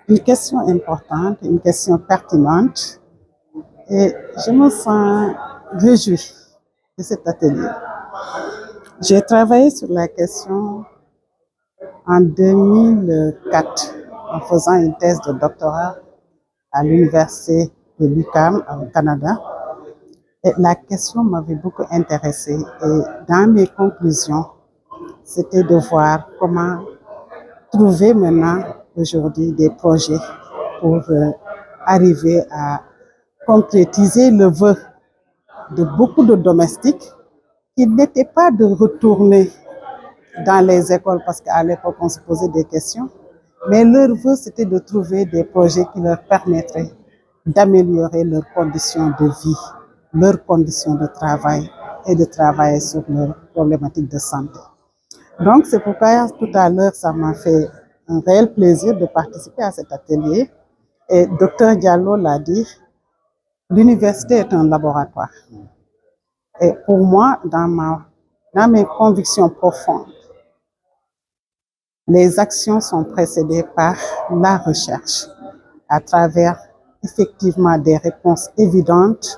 Une question importante, une question pertinente et je me sens réjouie de cet atelier. J'ai travaillé sur la question en 2004 en faisant une thèse de doctorat à l'université de l'UQAM au Canada. Et la question m'avait beaucoup intéressée et dans mes conclusions, c'était de voir comment trouver maintenant aujourd'hui des projets pour arriver à concrétiser le vœu de beaucoup de domestiques qui n'étaient pas de retourner dans les écoles parce qu'à l'époque on se posait des questions, mais leur vœu c'était de trouver des projets qui leur permettraient d'améliorer leurs conditions de vie, leurs conditions de travail et de travailler sur leurs problématiques de santé. Donc c'est pourquoi tout à l'heure ça m'a fait un réel plaisir de participer à cet atelier. Et Dr Diallo l'a dit, l'université est un laboratoire. Et pour moi, dans mes convictions profondes, les actions sont précédées par la recherche à travers effectivement des réponses évidentes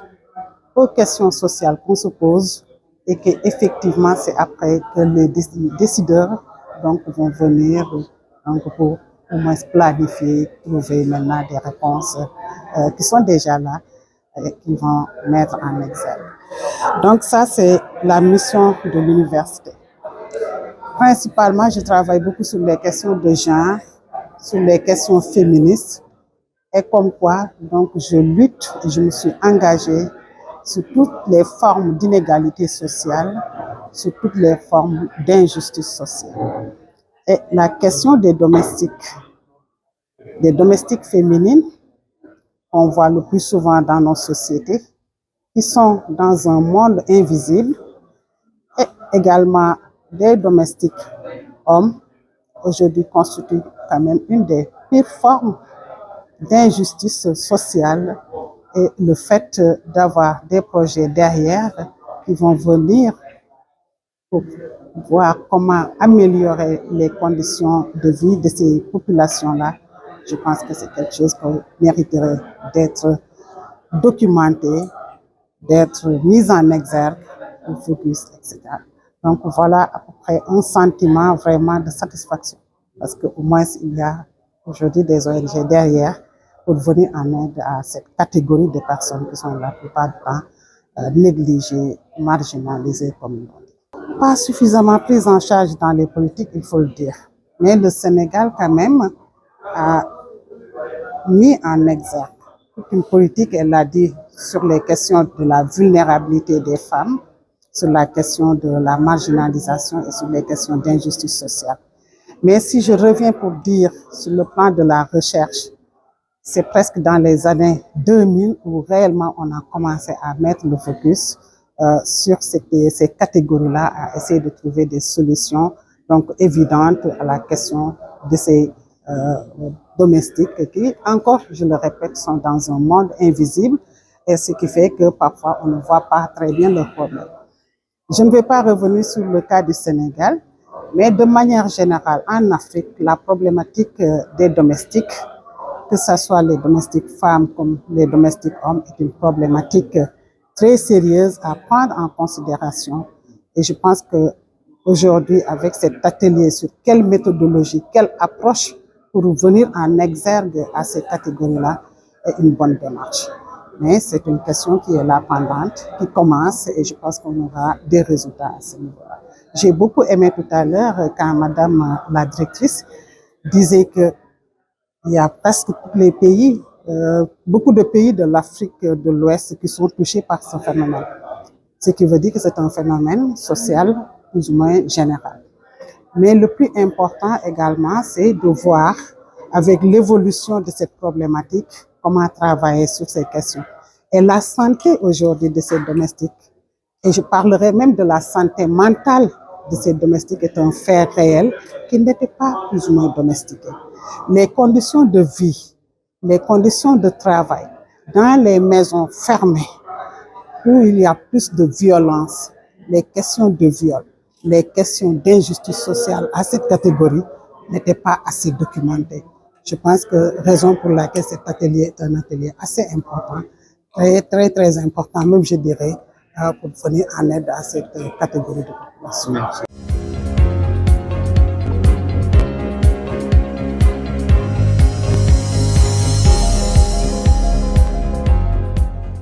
aux questions sociales qu'on se pose et qu'effectivement c'est après que les décideurs donc, vont venir donc, pour au moins planifier, trouver maintenant des réponses qui sont déjà là et qu'ils vont mettre en exergue. Donc ça, c'est la mission de l'université. Principalement, je travaille beaucoup sur les questions de genre, sur les questions féministes, et comme quoi, donc, je lutte et je me suis engagée sur toutes les formes d'inégalité sociale, sur toutes les formes d'injustice sociale. Et la question des domestiques féminines, on voit le plus souvent dans nos sociétés, qui sont dans un monde invisible, et également des domestiques hommes, aujourd'hui constituent quand même une des pires formes d'injustice sociale, et le fait d'avoir des projets derrière qui vont venir pour voir comment améliorer les conditions de vie de ces populations-là, je pense que c'est quelque chose qui mériterait d'être documenté, d'être mis en exergue, le focus, etc. Donc voilà à peu près un sentiment vraiment de satisfaction, parce qu'au moins il y a aujourd'hui des ONG derrière pour venir en aide à cette catégorie de personnes qui sont la plupart du temps négligées, marginalisées comme nous. Pas suffisamment prises en charge dans les politiques, il faut le dire. Mais le Sénégal quand même a mis en exergue une politique, elle l'a dit, sur les questions de la vulnérabilité des femmes, sur la question de la marginalisation et sur les questions d'injustice sociale. Mais si je reviens pour dire sur le plan de la recherche, c'est presque dans les années 2000 où réellement on a commencé à mettre le focus sur ces catégories-là, à essayer de trouver des solutions donc évidentes à la question de ces domestiques qui, encore, je le répète, sont dans un monde invisible, et ce qui fait que parfois on ne voit pas très bien leurs problèmes. Je ne vais pas revenir sur le cas du Sénégal, mais de manière générale, en Afrique, la problématique des domestiques, que ce soit les domestiques femmes comme les domestiques hommes, est une problématique très sérieuse à prendre en considération. Et je pense qu'aujourd'hui, avec cet atelier sur quelle méthodologie, quelle approche pour venir en exergue à ces catégories-là, est une bonne démarche. Mais c'est une question qui est là pendante, qui commence, et je pense qu'on aura des résultats à ce niveau-là. J'ai beaucoup aimé tout à l'heure quand Madame la directrice disait que il y a presque tous les pays, beaucoup de pays de l'Afrique de l'Ouest qui sont touchés par ce phénomène. Ce qui veut dire que c'est un phénomène social plus ou moins général. Mais le plus important également, c'est de voir avec l'évolution de cette problématique comment travailler sur ces questions. Et la santé aujourd'hui de ces domestiques, et je parlerai même de la santé mentale de ces domestiques, est un fait réel qui n'était pas plus ou moins domestiqué. Les conditions de vie, les conditions de travail dans les maisons fermées où il y a plus de violence, les questions de viol, les questions d'injustice sociale à cette catégorie n'étaient pas assez documentées. Je pense que raison pour laquelle cet atelier est un atelier assez important, très important, même je dirais, pour venir en aide à cette catégorie de population.